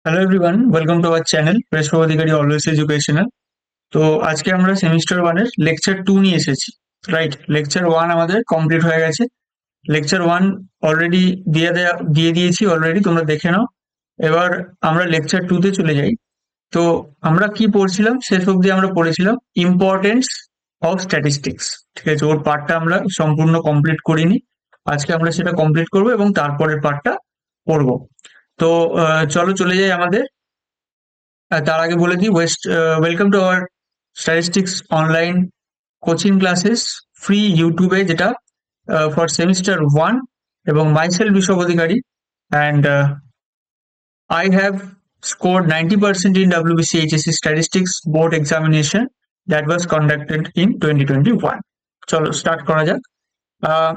Hello everyone, welcome to our channel Prasab Adhikari always educational. তো আজকে আমরা সেমিস্টার ওয়ানের লেকচার 2 নিয়ে এসেছি। রাইট, লেকচার 1 আমাদের কমপ্লিট হয়ে গেছে। লেকচার 1 অলরেডি দিয়ে দিয়েছি অলরেডি, তোমরা দেখে নাও। এবার আমরা লেকচার 2 তে চলে যাই। তো আমরা কি পড়ছিলাম, শেষ অবধি আমরা পড়েছিলাম ইম্পর্টেন্স অফ স্ট্যাটিস্টিক্স। ঠিক আছে, ওর পার্টটা আমরা সম্পূর্ণ কমপ্লিট করিনি। আজকে আমরা সেটা কমপ্লিট করব এবং তারপরের পার্টটা পড়বো। তো চলো চলে যাই আমাদের। তার আগে বলে দিই, welcome to our statistics online coaching classes, free ইউটিউবে, যেটা ফর সেমিস্টার 1, এবং myself Biswap Adhikari. And I have scored 90% in WBC HSC Statistics Board Examination that was conducted in 2021. চলো স্টার্ট করা যাক। আহ,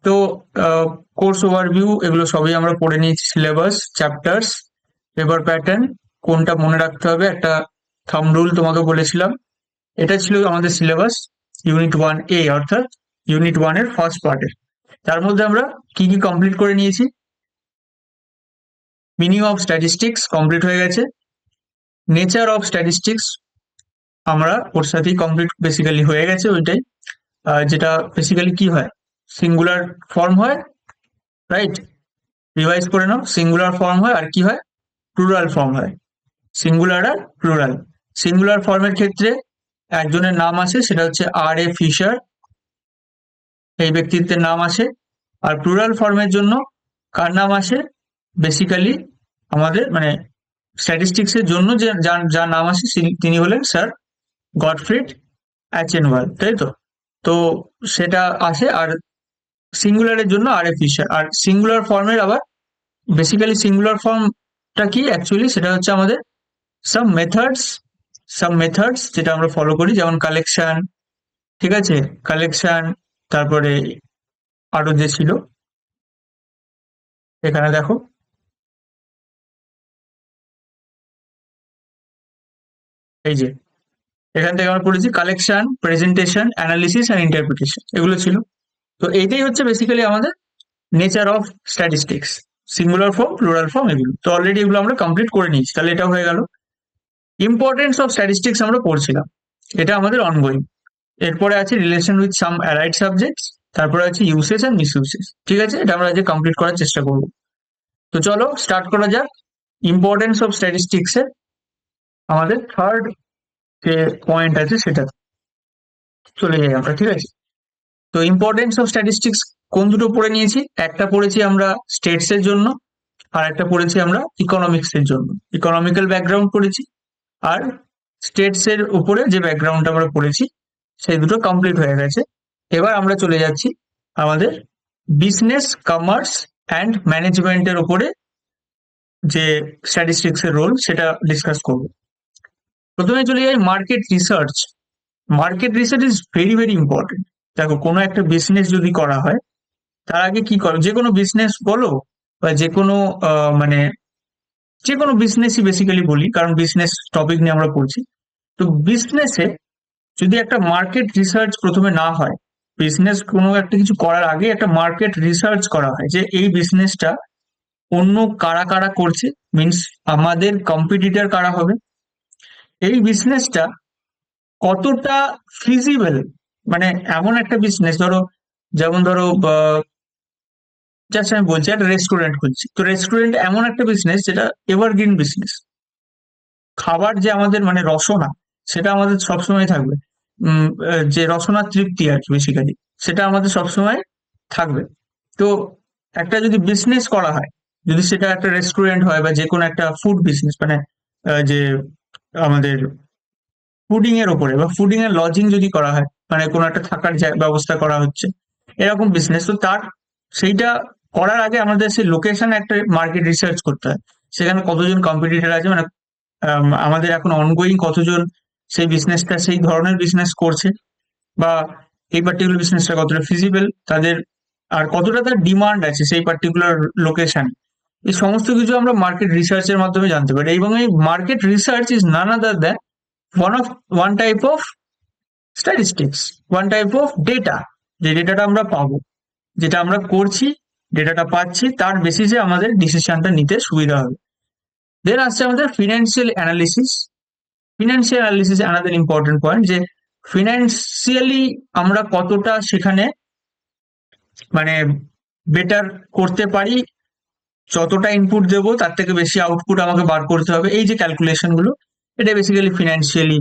তো কোর্স ওভারভিউ এগুলো সবই আমরা পড়ে নিয়েছি, সিলেবাস, চ্যাপ্টার্স, পেপার প্যাটার্ন, কোনটা মনে রাখতে হবে, একটা থাম্ব রুল তোমাকে বলেছিলাম। এটা ছিল আমাদের সিলেবাস ইউনিট 1A, অর্থাৎ ইউনিট 1 এর ফার্স্ট পার্টের। তার মধ্যে আমরা কি কি কমপ্লিট করে নিয়েছি? মিনিং অফ স্ট্যাটিস্টিক্স কমপ্লিট হয়ে গেছে। নেচার অফ স্ট্যাটিস্টিক্স আমরা ওর সাথেই কমপ্লিট বেসিক্যালি হয়ে গেছে ওইটাই। যেটা বেসিক্যালি কি হয়, সিঙ্গুলার ফর্ম হয়, রাইট? রিভাইজ করে নাও, সিঙ্গুলার ফর্ম হয় আর কি হয়, প্লুরাল ফর্ম হয়। সিঙ্গুলার আর প্লুরাল। সিঙ্গুলার ফর্মের ক্ষেত্রে একজনের নাম আসে, সেটা হচ্ছে R A ফিশার, এই ব্যক্তিত্বের নাম আসে। আর প্লুরাল ফর্মের জন্য কার নাম আসে? বেসিক্যালি আমাদের মানে স্ট্যাটিস্টিক্স এর জন্য যে যার নাম আসে তিনি হলেন স্যার গডফ্রিড অ্যাচেনওয়াল, তাই তো? তো সেটা আসে। আর সিঙ্গুলারের জন্য R A ফিশার। আর সিঙ্গুলার ফর্মের আবার বেসিক্যালি সিঙ্গুলার ফর্মটা কি অ্যাকচুয়ালি, সেটা হচ্ছে আমাদের সাম মেথডস, যেটা আমরা ফলো করি, যেমন কালেকশন। ঠিক আছে, কালেকশন, তারপরে আরো যে ছিল, এখানে দেখো, এই যে এখান থেকে আমরা পড়েছি collection, presentation, analysis and interpretation, এগুলো ছিল। তো এইটাই হচ্ছে বেসিক্যালি আমাদের nature of statistics, singular form, plural form, এগুলো তো অলরেডি এগুলো আমরা কমপ্লিট করে নিয়েছি। তাহলে এটা হয়ে গেল। ইম্পর্টেন্স অফ স্ট্যাটিস্টিক্স আমরা পড়ছিলাম, এটা আমাদের অনগোয়িং। এরপরে আছে relation with some allied subjects, তারপরে আছে ইউসেজ অ্যান্ড মিস ইউসেজ। ঠিক আছে, এটা আমরা আজকে কমপ্লিট করার চেষ্টা করব। তো চলো স্টার্ট করা যাক। ইম্পর্টেন্স অফ স্ট্যাটিস্টিক্স এর আমাদের থার্ড যে পয়েন্ট আছে সেটা চলে যাই আমরা। ঠিক আছে, তো ইম্পর্টেন্স অফ স্ট্যাটিস্টিক্স কোন দুটো পড়ে নিয়েছি? একটা পড়েছি আমরা স্টেটস এর জন্য, আর একটা পড়েছি আমরা ইকোনমিক্স এর জন্য। ইকোনমিক্যাল ব্যাকগ্রাউন্ড পড়েছি, আর স্টেটস এর উপরে যে ব্যাকগ্রাউন্ড আমরা পড়েছি সেই দুটো কমপ্লিট হয়ে গেছে। এবার আমরা চলে যাচ্ছি আমাদের বিজনেস, কমার্স অ্যান্ড ম্যানেজমেন্টের উপরে যে স্ট্যাটিস্টিক্স এর রোল সেটা ডিসকাস করব। প্রথমে চলে যাই market research. Market research is very very important. দেখো, কোনো একটা বিজনেস যদি করা হয়, তার আগে কি করো, যে কোনো বিজনেস বলো বা যে কোনো মানে যে কোনো বিজনেসই বেসিক্যালি বলি, কারণ বিজনেস টপিক নিয়ে আমরা পড়ছি। তো বিজনেসে যদি একটা মার্কেট রিসার্চ প্রথমে না হয়, বিজনেস কোনো একটা কিছু করার আগে একটা মার্কেট রিসার্চ করা হয় যে এই বিজনেসটা অন্য কারা কারা করছে, মিনস আমাদের কম্পিটিটর কারা হবে, এই বিজনেসটা কতটা ফিজিবল। মানে এমন একটা বিজনেস ধরো, যেমন ধরো জাস্ট আমি বলছি একটা রেস্টুরেন্ট খুলছি, তো রেস্টুরেন্ট এমন একটা বিজনেস যেটা এভারগ্রিন বিজনেস। খাবার যে আমাদের মানে রসনা, সেটা আমাদের সবসময় থাকবে। যে রসনার তৃপ্তি আর কি বেসিক্যালি, সেটা আমাদের সবসময় থাকবে। তো একটা যদি বিজনেস করা হয়, যদি সেটা একটা রেস্টুরেন্ট হয় বা যে কোনো একটা ফুড বিজনেস, মানে যে আমাদের ফুডিং এর ওপরে বা ফুডিং এর লজিং যদি করা হয়, মানে কোনো একটা থাকার ব্যবস্থা করা হচ্ছে, এরকম বিজনেস, তো তার সেইটা করার আগে আমাদের সেই লোকেশন একটা মার্কেট রিসার্চ করতে হয়। সেখানে কতজন কম্পিটিটর আছে, মানে আমাদের এখন অনগোয়িং কতজন সেই বিজনেসটা, সেই ধরনের বিজনেস করছে, বা এই পার্টিকুলার বিজনেসটা কতটা ফিজিবল তাদের, আর কতটা তার ডিমান্ড আছে সেই পার্টিকুলার লোকেশন। এই সমস্ত কিছু আমরা মার্কেট রিসার্চের মাধ্যমে জানতে পারি। এবং এই market research is none other than one type of statistics, one type of data. যে ডেটাটা আমরা পাবো, যেটা আমরা করছি, ডেটাটা পাচ্ছি, তার বেসিসে আমাদের ডিসিশনটা নিতে সুবিধা হবে। দেন আসছে আমাদের financial analysis. Financial analysis another important point, যে ফিনান্সিয়ালি আমরা কতটা সেখানে মানে বেটার করতে পারি, যতটা ইনপুট দেবো তার থেকে বেশি আউটপুট আমাকে বার করতে হবে, এই যে ক্যালকুলেশন গুলো, এটা বেসিক্যালি ফিনান্সিয়ালি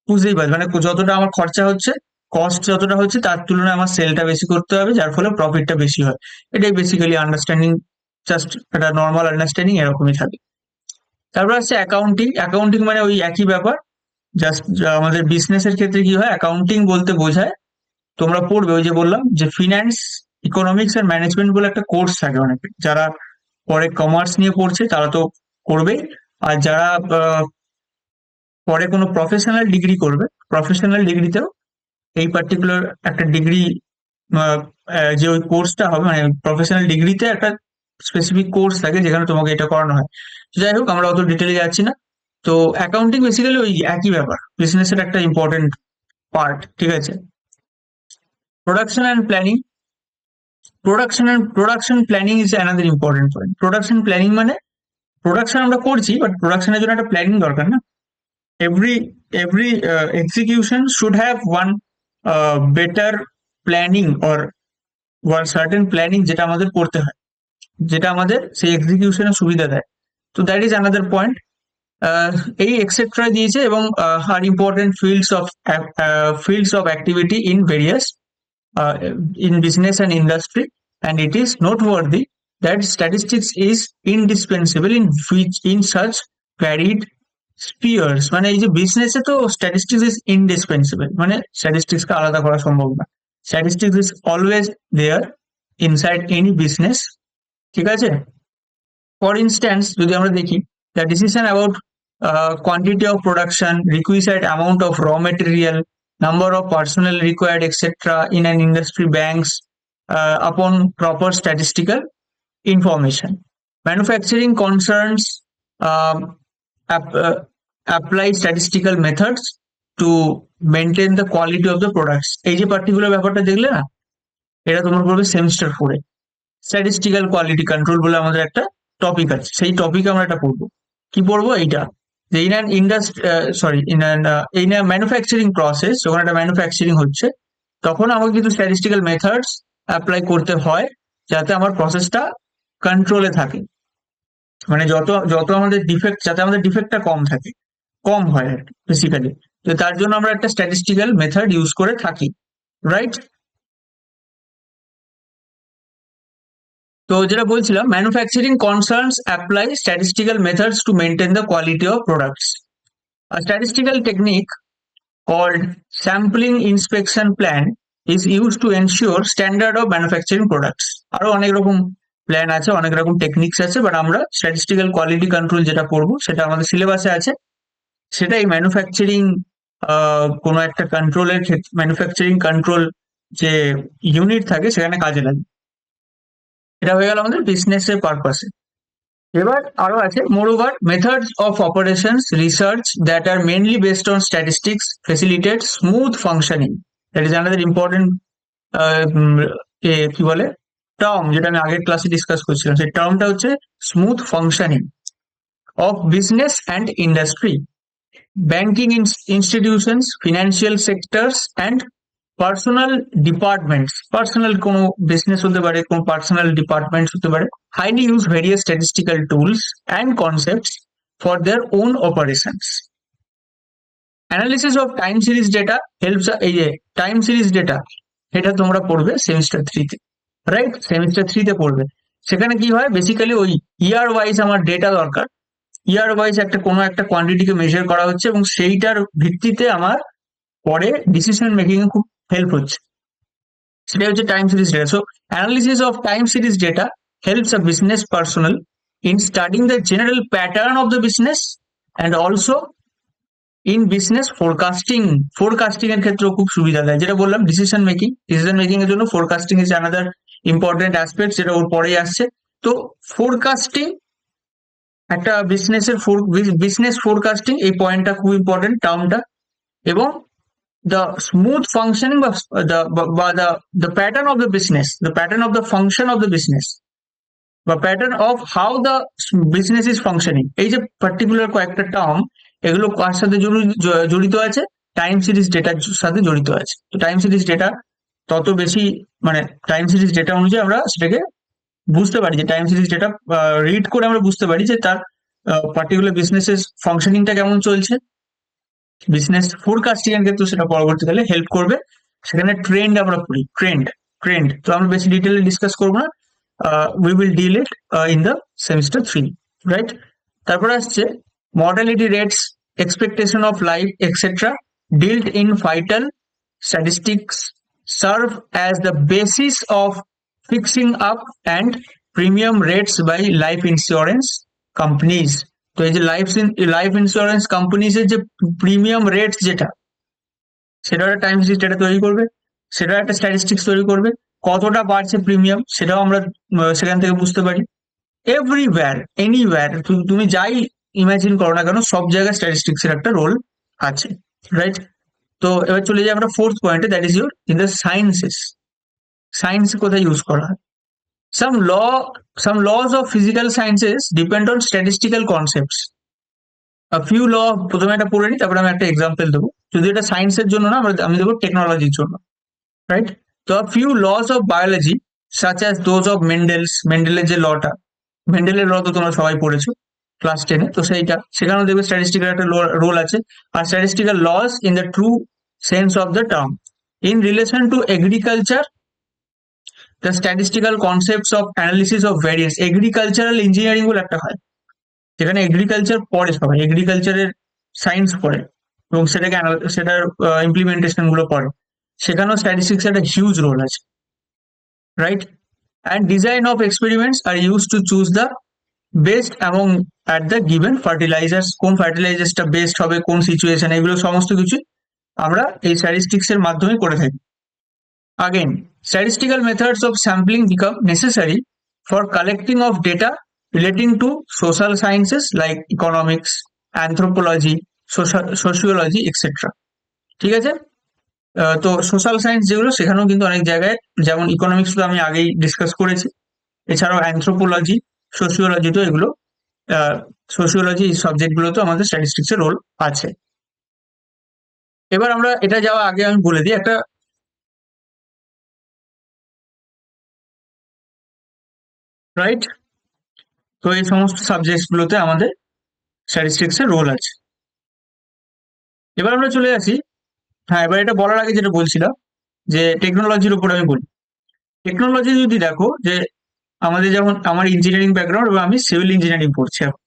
বুঝতেই পারবে, মানে যতটা আমার খরচা হচ্ছে, কস্ট যতটা হচ্ছে তার তুলনায় আমার সেলটা বেশি করতে হবে, যার ফলে প্রফিটটা বেশি হয়। এটাই বেসিক্যালি আন্ডারস্ট্যান্ডিং, জাস্ট একটা নর্মাল আন্ডারস্ট্যান্ডিং এরকমই থাকে। তারপর আসছে অ্যাকাউন্টিং। অ্যাকাউন্টিং মানে ওই একই ব্যাপার, জাস্ট আমাদের বিজনেসের ক্ষেত্রে কি হয়, অ্যাকাউন্টিং বলতে বোঝায়, তোমরা পড়বে ওই যে বললাম যে ফিনান্স, ইকোনমিক্স এন্ড ম্যানেজমেন্ট বলে একটা কোর্স থাকে অনেকে, যারা পরে কমার্স নিয়ে পড়ছে তারা তো করবেই, আর যারা পরে কোনো প্রফেশনাল ডিগ্রি করবে, প্রফেশনাল ডিগ্রিতেও এই পার্টিকুলার একটা ডিগ্রি, যে ওই কোর্সটা হবে, মানে প্রফেশনাল ডিগ্রিতে একটা স্পেসিফিক কোর্স থাকে যেখানে তোমাকে এটা করানো হয়। তো যাই হোক, আমরা অত ডিটেলে যাচ্ছি না। তো অ্যাকাউন্টিং বেসিক্যালি ওই একই ব্যাপার, বিজনেসের একটা ইম্পর্টেন্ট পার্ট, ঠিক আছে। Production and planning. Production planning is another important point. Production planning মানে প্রোডাকশন আমরা করছি, বাট প্রোডাকশনের জন্য একটা প্ল্যানিং দরকার না। every execution should have one better planning or one certain planning যেটা আমাদের করতে হয়, যেটা আমাদের সেই এক্সিকিউশনে সুবিধা দেয়। তো দ্যাট ইজ অ্যানাদার পয়েন্ট। এই এক্সেট্রা দিয়েছে, এবং আর important fields of activity in various in business and industry, and it is noteworthy that statistics is indispensable in such varied spheres। মানে এই যে বিজনেসে তো স্ট্যাটিস্টিক্স ইজ ইন্ডিসপেন্সিবল, মানে স্ট্যাটিস্টিক্স কে আলাদা করা সম্ভব না। Statistics is always there inside any business, ঠিক আছে। ফর ইনস্ট্যান্স যদি আমরা দেখি, the decision about quantity of production, requisite amount of raw material, number of personnel required, etc., in an industry banks upon proper statistical information. Manufacturing concerns um, apply statistical methods to maintain the quality of the products। এই যে particular ব্যাপারটা দেখলে না, এটা তোমার পড়বে semester 4-এ। Statistical quality control বলে আমাদের একটা টপিক আছে, সেই টপিকে আমরা এটা পড়বো। কি পড়বো এইটা, যে in an industry, sorry, in manufacturing process, যখন একটা ম্যানুফ্যাকচারিং হচ্ছে তখন আমাকে কিন্তু স্ট্যাটিস্টিক্যাল মেথডস অ্যাপ্লাই করতে হয়, যাতে আমার প্রসেসটা কন্ট্রোলে থাকে, মানে যত যত আমাদের ডিফেক্ট, যাতে আমাদের ডিফেক্টটা কম থাকে, কম হয় আর বেসিক্যালি। তো তার জন্য আমরা একটা স্ট্যাটিস্টিক্যাল মেথড ইউজ করে থাকি, রাইট। তো যেটা বলছিলাম, manufacturing concerns apply statistical methods to maintain the quality of products. A statistical technique called sampling inspection plan is used to ensure standard of manufacturing products। আরো অনেক রকম প্ল্যান আছে, অনেক রকম টেকনিক্স আছে, বাট আমরা স্ট্যাটিস্টিক্যাল কোয়ালিটি কন্ট্রোল যেটা পড়বো সেটা আমাদের সিলেবাসে আছে। সেটা এই ম্যানুফ্যাকচারিং, কোনো একটা কন্ট্রোলের ক্ষেত্রে, ম্যানুফ্যাকচারিং কন্ট্রোল যে ইউনিট থাকে সেখানে কাজে লাগে। এটা হয়ে গেল আমাদের বিজনেসের পারপাসে। এবার আরো আছে, moreover methods of operations research that are mainly based on statistics facilitate smooth functioning. That is another important কি বলে টার্ম, যেটা আমি আগের ক্লাসে ডিসকাস করছিলাম। সেই টার্মটা হচ্ছে smooth functioning of business and industry, banking institutions, financial sectors and personal departments. Personal কোনো বিজনেস হতে পারে, কোনো পার্সোনাল ডিপার্টমেন্টস হতে পারে, highly use various statistical tools and concepts for their own operations. Analysis of time series data helps, এই যে time series data, এটা তোমরা পড়বে সেমিস্টার 3-তে, রাইট, সেমিস্টার 3-তে পড়বে। সেখানে কি হয়, বেসিক্যালি ওই ইয়ার ওয়াইজ আমার ডেটা দরকার, ইয়ার ওয়াইজ একটা কোনো একটা কোয়ান্টিটিকে মেজার করা হচ্ছে, এবং সেইটার ভিত্তিতে আমার পরে ডিসিশন মেকিং এ খুব হেল্প হচ্ছে, সেটা হচ্ছে time series data. So analysis of time series data helps a business personnel in studying the general pattern of the business and also in business forecasting। forecasting এর ক্ষেত্রেও খুব সুবিধা দেয়, যেটা বললাম ডিসিশন মেকিং এর জন্য forecasting is another important aspect, যেটা ওর পরেই আসছে। তো ফোরকাস্টিং, একটা বিজনেস ফোরকাস্টিং, এই পয়েন্টটা খুব ইম্পর্টেন্ট টার্মটা, এবং the smooth functioning of the pattern of the business, the pattern of the function of the business, বা pattern of how the business is functioning. এই যে পার্টিকুলার কয়েকটা টার্ম, এগুলো কার সাথে জড়িত আছে? টাইম সিরিজ ডেটার সাথে জড়িত আছে। তো টাইম সিরিজ ডেটা তত বেশি, মানে টাইম সিরিজ ডেটা অনুযায়ী আমরা সেটাকে বুঝতে পারি, যে টাইম সিরিজ ডেটা রিড করে আমরা বুঝতে পারি যে তার পার্টিকুলার বিজনেসের ফাংশনিংটা কেমন চলছে। বিজনেস ফোরকাস্টিং এর ক্ষেত্রে সেটা পরবর্তীকালে হেল্প করবে। সেখানে ট্রেন্ড আমরা পড়ি, ট্রেন্ড তো আমরা বেশি ডিটেলে ডিসকাস করবো না, we will deal it in the semester 3, right? তারপরে আসছে mortality rates, expectation of life etcetera dealt in vital statistics serve as the basis of fixing up and premium rates by life insurance companies. তো এই যে life insurance companies এর যে premium rates যেটা, সেটা একটা টাইম সিরিজ ডেটা তৈরি করবে, সেটা একটা স্ট্যাটিস্টিক্স তৈরি করবে, কতটা বাড়ছে প্রিমিয়াম সেটাও আমরা সেখান থেকে বুঝতে পারি। এভরিওয়্যার, এনিওয়্যার, তুমি যাই ইমাজিন করো না কেন, সব জায়গায় স্ট্যাটিস্টিক্স এর একটা রোল আছে, রাইট? তো এবার চলে যাই আমরা ফোর্থ পয়েন্টে, that is your in the sciences. Science কোথায় ইউজ করা হয়? Some laws of physical sciences depend on statistical concepts. A few law, প্রথমে একটা পড়ে নিই, তারপরে আমি একটা এক্সাম্পল দেবো। যদি এটা সায়েন্সের জন্য না, আমি দেবো টেকনোলজির জন্য, রাইট? তো a few laws of biology such as those of মেন্ডেলের যে লটা, মেন্ডেলের ল তো তোমরা সবাই পড়েছো ক্লাস 10-এ, তো সেখানেও দেখবে স্ট্যাটিস্টিক্যাল একটা রোল আছে। আর statistical laws in the true sense of the term in relation to agriculture, the statistical concepts of analysis of variance. Agricultural engineering বলে একটা হয়, যেখানে এগ্রিকালচার পড়ে, সবাই এগ্রিকালচারের সায়েন্স পড়ে এবং সেটার ইমপ্লিমেন্টেশন গুলো পড়ে, সেখানেও স্ট্যাটিস্টিক্স একটা হিউজ রোল আছে, right? And design of experiments are use to choose the best among at the given fertilizers. কোন ফার্টিলাইজার্সটা বেস্ট হবে কোন সিচুয়েশন, এগুলো সমস্ত কিছু আমরা এই স্ট্যাটিস্টিক্স এর মাধ্যমে করে থাকি। Again, statistical methods of sampling become necessary for collecting of data relating to social sciences like economics, anthropology, sociology, etc. ঠিক আছে? তো সোশ্যাল সায়েন্স যেগুলো, সেখানেও কিন্তু অনেক জায়গায়, যেমন ইকোনমিক্স তো আমি আগেই ডিসকাস করেছি, এছাড়াও অ্যানথ্রোপোলজি, সোশিওলজি, তো এগুলো সোশিওলজি সাবজেক্টগুলোতে আমাদের স্ট্যাটিস্টিক্স এর রোল আছে। এবার আমরা এটা যাওয়া আগে আমি বলে দিই একটা, রাইট? তো এই সমস্ত সাবজেক্টস গুলোতে আমাদের স্ট্যাটিস্টিক্স এর রোল আছে। এবার আমরা চলে আসি, হ্যাঁ, এবার এটা বলার আগে যেটা বলছিলাম, যে টেকনোলজির উপর আমি বলি। টেকনোলজি যদি দেখো, যে আমাদের যেমন আমার ইঞ্জিনিয়ারিং ব্যাকগ্রাউন্ড এবং আমি সিভিল ইঞ্জিনিয়ারিং পড়ছি এখন।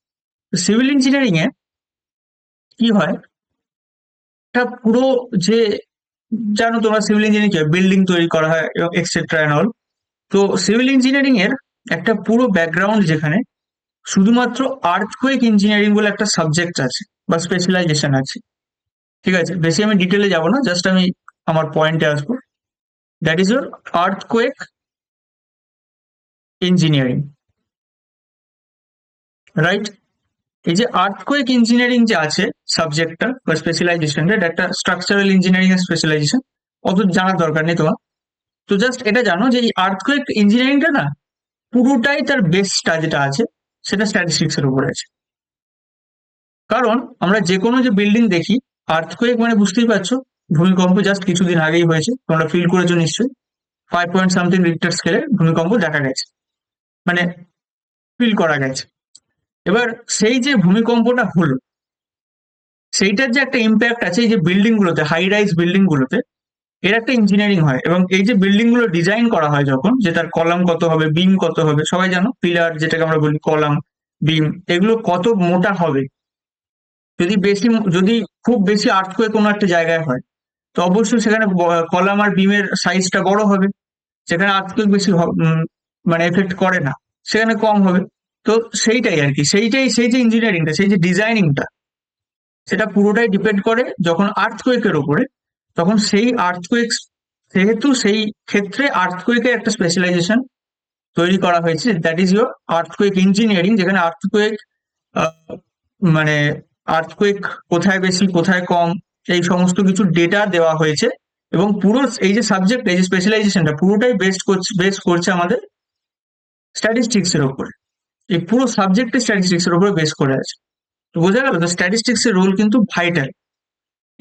সিভিল ইঞ্জিনিয়ারিং এ কি হয়, এটা পুরো যে, জানো তোমরা সিভিল ইঞ্জিনিয়ারিং কি বিল্ডিং তৈরি করা হয় এবং এক্সেট্রা এন্ড অল। তো সিভিল ইঞ্জিনিয়ারিং এর একটা পুরো ব্যাকগ্রাউন্ড, যেখানে শুধুমাত্র আর্থকুয়েক ইঞ্জিনিয়ারিং বলে একটা সাবজেক্ট আছে বা স্পেশালাইজেশন আছে, ঠিক আছে? বেশি আমি ডিটেলে যাব না, জাস্ট আমি আমার পয়েন্টে আসবো। That is your earthquake engineering, right? এই যে আর্থকুয়েক ইঞ্জিনিয়ারিং যে আছে সাবজেক্টটা বা স্পেশালাইজেশনটা, এটা একটা স্ট্রাকচারাল ইঞ্জিনিয়ারিং এর স্পেশালাইজেশন, অত জানার দরকার নেই তোমার। তো জাস্ট এটা জানো যে এই আর্থকুয়েক ইঞ্জিনিয়ারিংটা না, পুরোটাই তার বেসটা যেটা আছে সেটা স্ট্যাটিস্টিক্স এর উপরে আছে। কারণ আমরা যে কোনো যে বিল্ডিং দেখি, আর্থকুয়েক মানে বুঝতেই পারছো, ভূমিকম্প জাস্ট কিছুদিন আগেই হয়েছে, তোমরা ফিল করেছো নিশ্চয়ই, 5 পয়েন্ট সামথিং রিক্টার স্কেলে ভূমিকম্প দেখা গেছে, মানে ফিল করা গেছে। এবার সেই যে ভূমিকম্পটা হলো, সেইটার যে একটা ইম্প্যাক্ট আছে এই যে বিল্ডিং গুলোতে, হাই রাইজ বিল্ডিং গুলোতে, এর একটা ইঞ্জিনিয়ারিং হয়। এবং এই যে বিল্ডিং গুলো ডিজাইন করা হয় যখন, যে তার কলাম কত হবে, বিম কত হবে, সবাই জানো পিলার যেটাকে আমরা বলি, কলাম, বিম, এগুলো কত মোটা হবে। যদি খুব বেশি আর্থকুয়েক কোনো একটা জায়গায় হয়, তো অবশ্যই সেখানে কলাম আর বিমের সাইজটা বড় হবে। যেখানে আর্থকুয়েক বেশি মানে এফেক্ট করে না, সেখানে কম হবে। তো সেইটাই আর কি, সেই যে ইঞ্জিনিয়ারিংটা, সেই যে ডিজাইনিংটা, সেটা পুরোটাই ডিপেন্ড করে যখন আর্থকুয়েকের উপরে, তখন সেই আর্থকুয়েক, সেহেতু সেই ক্ষেত্রে আর্থকুয়েকের একটা স্পেশালাইজেশন তৈরি করা হয়েছে, that is your earthquake engineering, যেখানে আর্থকুয়েক মানে আর্থকুয়েক কোথায় বেশি কোথায় কম, এই সমস্ত কিছু ডেটা দেওয়া হয়েছে। এবং পুরো এই যে সাবজেক্ট, এই যে স্পেশালাইজেশনটা পুরোটাই বেস করছে আমাদের স্ট্যাটিস্টিক্স এর উপরে। এই পুরো সাবজেক্টে স্ট্যাটিস্টিক্স এর উপরে বেস করে আছে। তো বোঝা গেল, তো স্ট্যাটিস্টিক্স এর রোল কিন্তু ভাইটাল।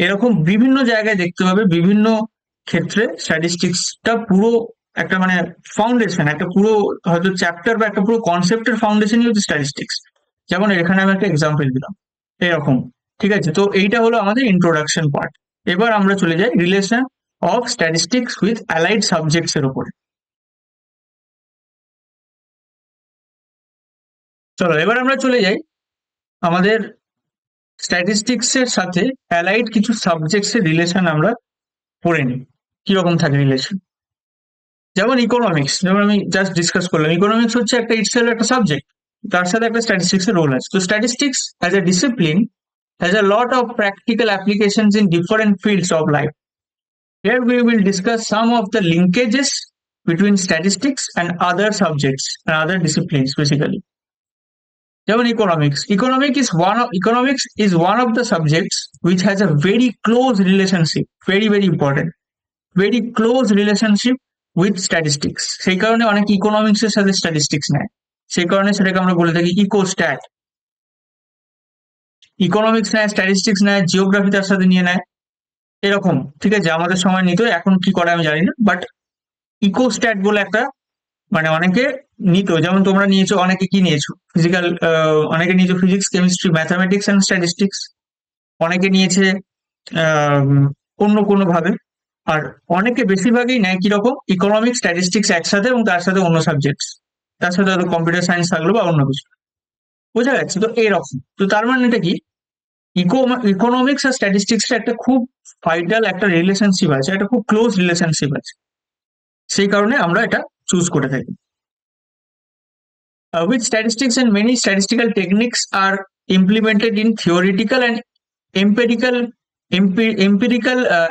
এরকম বিভিন্ন জায়গায় দেখতে পাবে, বিভিন্ন ক্ষেত্রে স্ট্যাটিস্টিক্সটা পুরো একটা মানে ফাউন্ডেশন, একটা পুরো হয়তো চ্যাপ্টার বা একটা পুরো কনসেপ্টের ফাউন্ডেশনই হচ্ছে স্ট্যাটিস্টিক্স। যেমন এখানে আমি একটা এক্সাম্পল দিলাম এরকম। ঠিক আছে, তো এইটা হলো আমাদের ইন্ট্রোডাকশন পার্ট। এবার আমরা চলে যাই relation of statistics with allied subjects এর উপরে। চলো এবার আমরা চলে যাই আমাদের স্ট্যাটিস্টিক্স এর সাথে অ্যালাইড কিছু সাবজেক্টস এর রিলেশন আমরা পড়ে নিই, কিরকম থাকে রিলেশন। যেমন ইকোনমিক্স, যেমন আমি জাস্ট ডিসকাস করলাম, ইকোনমিক্স হচ্ছে একটা ইটসেলফ একটা সাবজেক্ট, তার সাথে একটা স্ট্যাটিস্টিক্স এর রোল আছে। তো statistics as a discipline has a lot of practical applications in different fields of life. Here we will discuss some of the linkages between statistics and other subjects and other disciplines basically. যেমন economics is one of the subjects which has a very close relationship, very important, very close relationship with statistics. সেই কারণে অনেক economics এর সাথে statistics নেয়, সেই কারণে সেটাকে আমরা বলে থাকি ইকোস্ট্যাট। ইকোনমিক্স নেয়, স্ট্যাটিস্টিক্স নেয়, জিওগ্রাফি তার সাথে নিয়ে নেয়, এরকম। ঠিক আছে, আমাদের সময় নিত, এখন কি করে আমি জানি না, বাট ইকোস্ট্যাট বলে একটা মানে অনেকে নিত। যেমন তোমরা নিয়েছো, অনেকে কি নিয়েছো ফিজিক্যাল, অনেকে নিয়েছো physics, chemistry, mathematics and statistics, অনেকে নিয়েছে আহ, অন্য কোনো ভাবে। আর অনেকে বেশিরভাগই নেয় কিরকম ইকোনমিক্স স্ট্যাটিস্টিক্স একসাথে এবং তার সাথে অন্য সাবজেক্টস, তার সাথে হয়তো কম্পিউটার সায়েন্স থাকলো বা অন্য কিছু। বোঝা যাচ্ছে তো এরকম। তো তার মানে এটা কি, ইকোনমিক্স আর স্ট্যাটিস্টিক্স একটা খুব ভাইটাল একটা রিলেশনশিপ আছে, একটা খুব ক্লোজ রিলেশনশিপ আছে, সেই কারণে আমরা এটা চুজ করে থাকি। With statistics and many statistical techniques are implemented in theoretical and empirical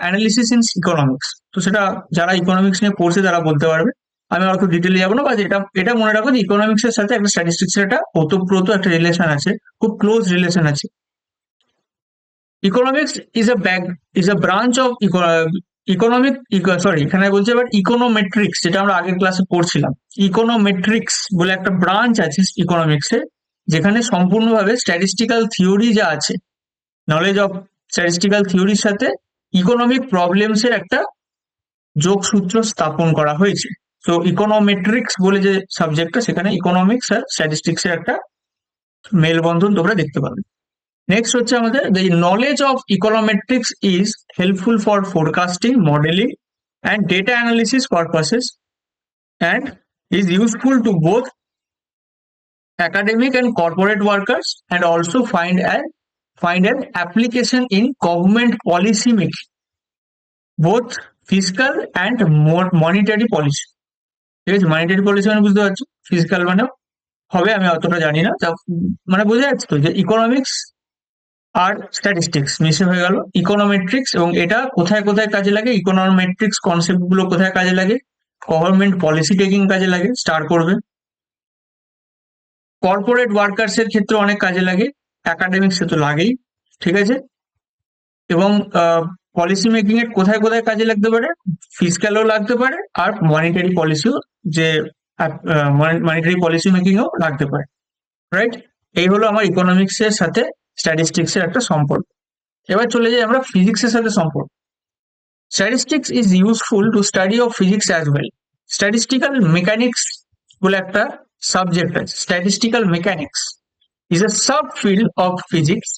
analysis in economics. তো সেটা যারা ইকোনমিক্স নিয়ে পড়ছে তারা বলতে পারবে, আমি অত ডিটেলে যাবো না। বাট এটা এটা মনে রাখো যে ইকোনমিক্স এর সাথে একটা স্ট্যাটিস্টিক্স এর একটা ওতপ্রোত একটা রিলেশন আছে, খুব ক্লোজ রিলেশন আছে। Economics is a branch of economic, sorry এখানে বলছে এবার ইকোনোমেট্রিক্স, যেটা আমরা আগের ক্লাসে পড়ছিলাম। ইকোনোমেট্রিক্স বলে একটা ব্রাঞ্চ আছে ইকোনমিক্সে, যেখানে সম্পূর্ণভাবে স্ট্যাটিস্টিক্যাল থিওরি যা আছে, নলেজ অফ স্ট্যাটিস্টিক্যাল থিওরির সাথে ইকোনমিক প্রবলেমস এর একটা যোগসূত্র স্থাপন করা হয়েছে। তো ইকোনোমেট্রিক্স বলে যে সাবজেক্টটা, সেখানে ইকোনমিক্স আর স্ট্যাটিস্টিক্স এর একটা মেলবন্ধন তোমরা দেখতে পাবে। নেক্সট হচ্ছে আমাদের the knowledge of econometrics is helpful for forecasting, modeling and data analysis purposes and is useful to both academic and corporate workers and also find an application in government policy making, both fiscal and monetary policy. ঠিক আছে, monetary policy মানে বুঝতে পারছো, physical মানে হবে আমি অতটা জানি না, তা মানে বোঝা যাচ্ছে তো যে ইকোনমিক্স আর স্ট্যাটিস্টিক্স মিশে হয়ে গেল ইকোনোমেট্রিক্স। এবং এটা কোথায় কোথায় কাজে লাগে, ইকোনোমেট্রিক্স কনসেপ্ট গুলো কোথায় কাজে লাগে, গভর্নমেন্ট পলিসি টেকিং কাজে লাগে, স্টার করবে। কর্পোরেট ওয়ার্কার্স এর ক্ষেত্রে অনেক কাজে লাগে, একাডেমিক্সে তো লাগেই। ঠিক আছে, এবং পলিসি মেকিং এর কোথায় কোথায় কাজে লাগতে পারে, ফিসক্যালও লাগতে পারে আর মনিটারি পলিসিও, যে মনিটারি পলিসি মেকিংও লাগতে পারে। রাইট, এই হলো আমার ইকোনমিক্স এর সাথে স্ট্যাটিস্টিক্স এর একটা সম্পর্ক। এবার চলে যাই আমরা ফিজিক্সের সাথে সম্পর্ক। Statistics is useful to study of physics as well. Statistical mechanics বলে একটা সাবজেক্ট আছে, statistical mechanics is a subfield of physics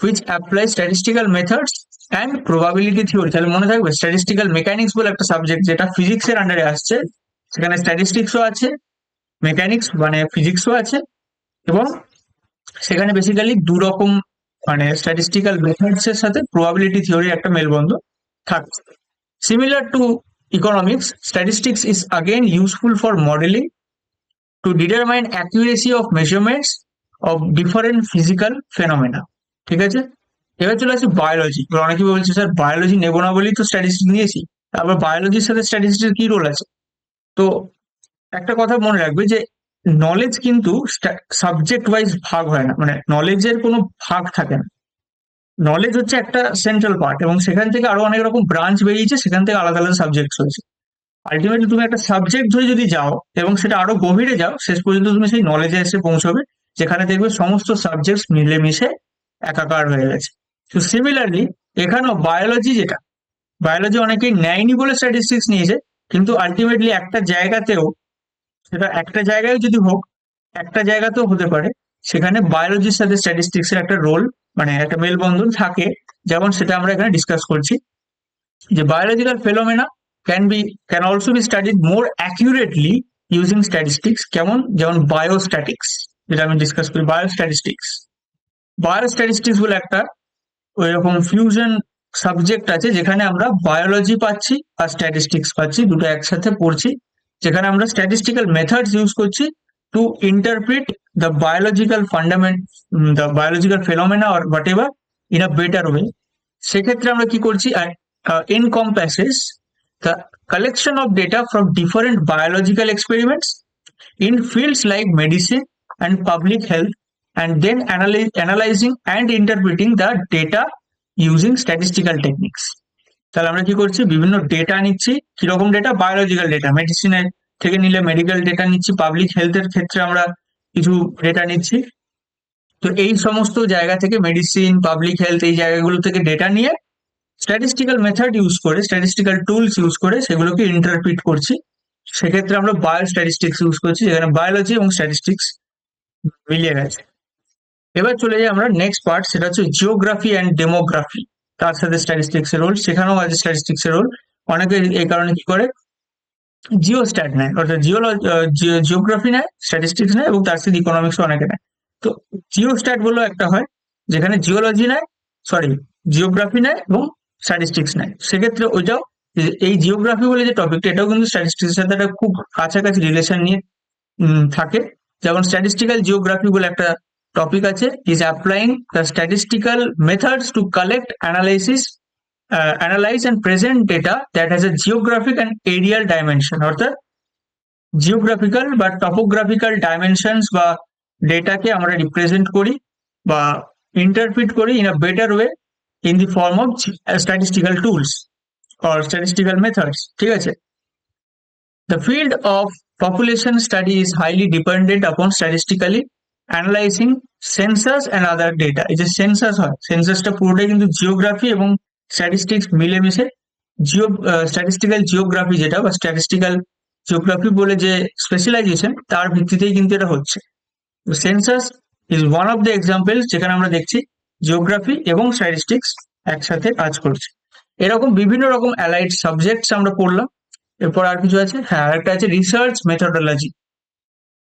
which applies statistical methods and probability theory. তাহলে মনে থাকবে স্ট্যাটিস্টিক্যাল মেকানিক্স বলে একটা সাবজেক্ট, যেটা ফিজিক্স এর আন্ডারে আসছে, সেখানে স্ট্যাটিস্টিক্সও আছে, মেকানিক্স মানে ফিজিক্সও আছে, এবং সেখানে বেসিক্যালি দু রকম মানে স্ট্যাটিস্টিক্যাল মেথডস এর সাথে প্রবাবিলিটি থিওরির একটা মেলবন্ধন থাকছে। Similar to economics, statistics is again useful for modelling to determine accuracy of measurements of different physical phenomena. ঠিক আছে, এবার চলে আসি বায়োলজি। অনেকে বলছে স্যার বায়োলজি নেবো না বলেই তো স্ট্যাটিস্টিক্স নিয়েছি, তারপর বায়োলজির সাথে স্ট্যাটিস্টিক্স কি রোল আছে? তো একটা কথা মনে রাখবে যে নলেজ কিন্তু সাবজেক্ট ওয়াইজ ভাগ হয় না, মানে নলেজের কোনো ভাগ থাকে না। নলেজ হচ্ছে একটা সেন্ট্রাল পার্ট এবং সেখান থেকে আরো অনেক রকম ব্রাঞ্চ বেরিয়েছে, সেখান থেকে আলাদা আলাদা সাবজেক্ট হয়েছে। আলটিমেটলি তুমি একটা সাবজেক্ট ধরে যদি যাও এবং সেটা আরো গভীরে যাও, শেষ পর্যন্ত তুমি সেই নলেজে এসে পৌঁছবে, যেখানে দেখবে সমস্ত সাবজেক্ট মিলেমিশে একাকার হয়ে গেছে। তো সিমিলারলি এখানেও বায়োলজি, যেটা বায়োলজি অনেকেই নেয়নি বলে স্ট্যাটিস্টিক্স নিয়েছে, কিন্তু আলটিমেটলি একটা জায়গাতেও, সেটা একটা জায়গায় যদি হোক, একটা জায়গাতেও হতে পারে, সেখানে বায়োলজির সাথে স্ট্যাটিস্টিক্স এর একটা রোল, মানে একটা মেলবন্ধন থাকে। যেমন সেটা আমরা এখানে ডিসকাস করছি, যে biological phenomena can also be studied more accurately using statistics, কেমন, যেমন বায়োস্ট্যাটিক্স, যেটা আমি ডিসকাস করি, বায়োস্ট্যাটিস্টিক্স। বায়োস্ট্যাটিস্টিক্স বলে একটা ওইরকম ফিউশন সাবজেক্ট আছে, যেখানে আমরা বায়োলজি পাচ্ছি আর স্ট্যাটিস্টিক্স পাচ্ছি, দুটো একসাথে পড়ছি, যেখানে আমরা স্ট্যাটিস্টিক্যাল মেথডস ইউজ করছি to interpret the biological fundament, the biological phenomena or whatever in a better way. সেক্ষেত্রে আমরা কি করছি, encompasses the collection of data from different biological experiments in fields like medicine and public health, and then analyzing and interpreting the data using statistical techniques. তাহলে আমরা কি করছি, বিভিন্ন data নিচ্ছি। কিরকম ডেটা? বায়োলজিক্যাল ডেটা, মেডিসিনের থেকে নিলে মেডিকেল ডেটা নিচ্ছি, পাবলিক হেলথের ক্ষেত্রে আমরা কিছু ডেটা নিচ্ছি। তো এই সমস্ত জায়গা থেকে, মেডিসিন, পাবলিক হেলথ, এই জায়গাগুলো থেকে ডেটা নিয়ে স্ট্যাটিস্টিক্যাল মেথড ইউজ করে, স্ট্যাটিস্টিক্যাল টুলস ইউজ করে সেগুলোকে ইন্টারপ্রিট করছি। সেক্ষেত্রে আমরা বায়ো স্ট্যাটিস্টিক্স ইউজ করছি, যেখানে বায়োলজি এবং স্ট্যাটিস্টিক্স মিলিয়ে গেছে। এবার চলে যাই আমরা নেক্সট পার্ট, সেটা হচ্ছে জিওগ্রাফি অ্যান্ড ডেমোগ্রাফি। তার সাথে স্ট্যাটিস্টিক্স এর রোল, সেখানেও আছে স্ট্যাটিস্টিক্স এর রোল। অনেকে এই কারণে কি করে, জিওস্ট্যাট নেয়, অর্থাৎ জিওগ্রাফি নেয়, স্ট্যাটিস্টিক্স নেয়, এবং তার সাথে ইকোনমিক্স অনেকে নেয়। তো জিওস্ট্যাট বলে একটা হয়, যেখানে জিওলজি নেয়, সরি, জিওগ্রাফি নেয় এবং স্ট্যাটিস্টিক্স নেয়। সেক্ষেত্রে ওইটাও, এই জিওগ্রাফি বলে যে টপিকটা, এটাও কিন্তু স্ট্যাটিস্টিক্স এর সাথে একটা খুব কাছাকাছি রিলেশন নিয়ে থাকে। যেমন স্ট্যাটিস্টিক্যাল জিওগ্রাফি বলে একটা টপিক আছে, is applying the statistical methods to collect, analyse and present data that has a geographic and areal dimension. অর্থাৎ জিওগ্রাফিক্যাল বা টপোগ্রাফিক্যাল ডাইমেনশনস বা ডেটাকে আমরা রিপ্রেজেন্ট করি বা ইন্টারপ্রিট করি in a better way in the form of statistical tools or statistical methods. ঠিক আছে? The field of population study is highly dependent upon statistically analyzing census and other data. এই যে সেন্সাস হয়, সেন্সাসটা পুরোটাই কিন্তু জিওগ্রাফি এবং statistics মিলেমিশে, statistical geography যেটা, বা স্ট্যাটিস্টিক্যাল জিওগ্রাফি বলে যে স্পেশালাইজেশন, তার ভিত্তিতেই কিন্তু এটা হচ্ছে। Census is one of the example, যেখানে আমরা দেখছি জিওগ্রাফি এবং স্ট্যাটিস্টিক্স একসাথে কাজ করছে। এরকম বিভিন্ন রকম অ্যালাইড সাবজেক্টস আমরা পড়লাম। এরপর আর কিছু আছে, হ্যাঁ, আরেকটা আছে research methodology.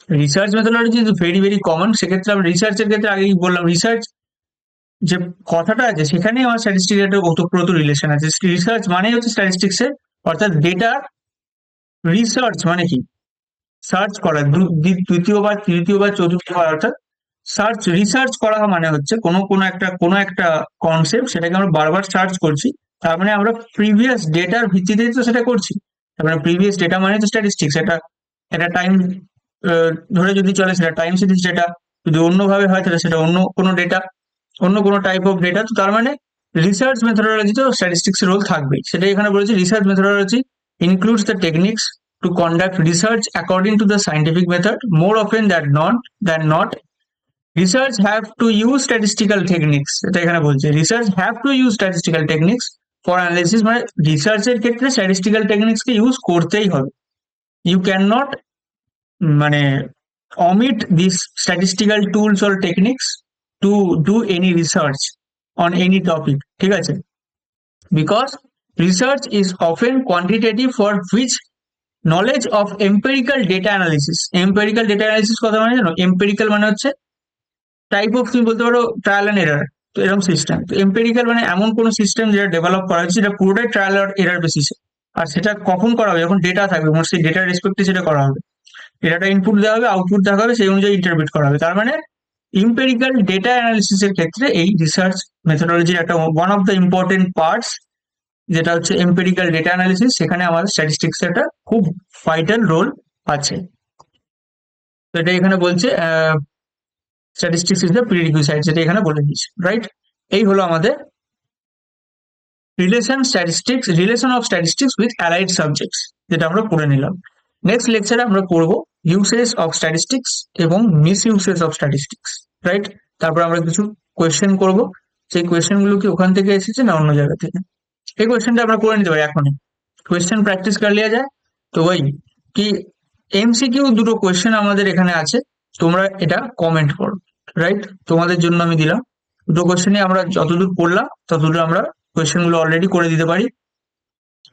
Research methodology is very very common. সেক্ষেত্রে আমরা রিসার্চের ক্ষেত্রে আগেই বললাম, রিসার্চ যে কথাটা আছে সেখানেই আমার স্ট্যাটিস্টিক্স একটা ওতপ্রোত রিলেশন আছে। রিসার্চ মানেই হচ্ছে স্ট্যাটিস্টিক্স এর, অর্থাৎ ডেটা রিসার্চ মানে কি, সার্চ করা, দ্বিতীয়বার তৃতীয়বার চতুর্থবার, অর্থাৎ রিসার্চ করা মানে হচ্ছে কোনো একটা কনসেপ্ট, সেটাকে আমরা বারবার সার্চ করছি। তার মানে আমরা প্রিভিয়াস ডেটার ভিত্তিতেই তো সেটা করছি। তার মানে প্রিভিয়াস ডেটা মানে তো স্ট্যাটিস্টিক্স। এটা টাইম ধরে যদি চলে সেটা টাইম সিরিজ ডেটা, যদি অন্যভাবে হয় তাহলে সেটা অন্য কোনো ডেটা, অন্য কোনো টাইপ অফ ডেটা। তো তার মানে রিসার্চ মেথোডোলজি তো স্ট্যাটিস্টিক্স রোল থাকবেই। সেটাই এখানে বলেছি, research methodology includes the techniques to conduct research according to the scientific method. More often than not, research have to use statistical techniques. এটা এখানে বলছে, research have to use statistical techniques for analysis, মানে রিসার্চের ক্ষেত্রে statistical techniques কে use করতেই হবে। You cannot মানে omit these statistical tools or techniques to do any research on any topic, ঠিক আছে? Because research is often quantitative, for which knowledge of empirical data analysis কথা মানে জানো, এম্পেরিক্যাল মানে হচ্ছে টাইপ অফ, তুমি বলতে পারো ট্রায়াল এন্ড এরার। তো এরকম সিস্টেম, তো এম্পেরিক্যাল মানে এমন কোন সিস্টেম যেটা ডেভেলপ করা হচ্ছে, যেটা পুরোটাই ট্রায়াল আর এরার বেসিসে। আর সেটা কখন করা হবে? যখন ডেটা থাকবে, মোট সেই ডেটার রেসপেক্টে সেটা করা হবে। ডেটাটা ইনপুট দেওয়া হবে, আউটপুট দেখা হবে, সেই অনুযায়ী ইন্টারপ্রিট করা হবে। তার মানে ইম্পেরিক্যাল ডেটা অ্যানালিসিস এর ক্ষেত্রে এই রিসার্চ মেথোডোলজির একটা one of the important parts, যেটা হচ্ছে এম্পেরিক্যাল ডেটা অ্যানালিসিস। সেখানে আমাদের স্ট্যাটিস্টিক্স একটা খুব ভাইটাল রোল আছে। তো এটা এখানে বলছে স্ট্যাটিস্টিক্স ইজ দ্য প্রিরিকুইসাইট, যেটা এখানে বলে দিয়েছে, রাইট? এই হলো আমাদের relation of statistics with allied subjects, যেটা আমরা পড়ে নিলাম। নেক্সট লেকচারে আমরা পড়বো ইউসেজ অফ স্ট্যাটিস্টিক্স এবং miss usage of statistics, right? তারপর আমরা কিছু কোয়েশ্চেন করব, সেই কোয়েশ্চেন গুলো কি ওখান থেকে এসেছে না অন্য জায়গা থেকে। এই কোয়েশ্চেনটা আমরা করে নিতে পারি এখনই, क्वेश्चन प्रैक्टिस कर लिया जाए। तो वही कि এমসিকিউ দুটো কোয়েশ্চেন আমাদের এখানে আছে, তোমরা এটা কমেন্ট করো, রাইট? তোমাদের জন্য আমি দিলাম দুটো কোয়েশ্চেনে, আমরা যতদূর পড়লাম ততদূর আমরা কোয়েশ্চেন গুলো অলরেডি করে দিতে পারি।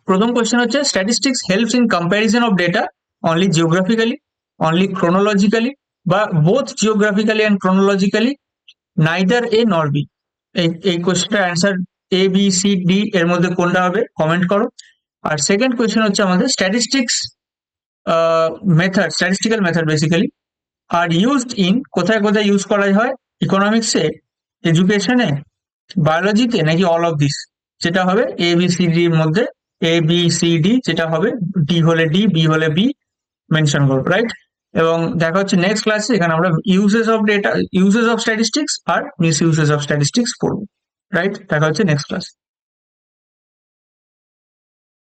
প্রথম কোয়েশ্চেন হচ্ছে statistics helps in comparison of data only geographically, only chronologically, বা both geographically and chronologically, neither A nor B. এই কোয়েশ্চেনটার answer A B C D এর মধ্যে কোনটা হবে কমেন্ট করো। আর সেকেন্ড কোয়েশ্চেন হচ্ছে আমাদের statistical method basically are used in, কোথায় কোথায় ইউজ করা হয়, ইকোনমিক্সে, এডুকেশনে, বায়োলজিতে, নাকি অল অফ দিস, যেটা হবে এ বি সি ডি এর মধ্যে, এ বি সি ডি যেটা হবে, ডি হলে ডি, বি হলে বি মেনশন করবো, রাইট? এবং দেখা হচ্ছে নেক্সট ক্লাসে, এখানে আমরা ইউজেস অফ স্ট্যাটিস্টিক্স আর মিস ইউজেস অফ স্ট্যাটিস্টিক্স পড়বো, রাইট? দেখা হচ্ছে নেক্সট ক্লাস।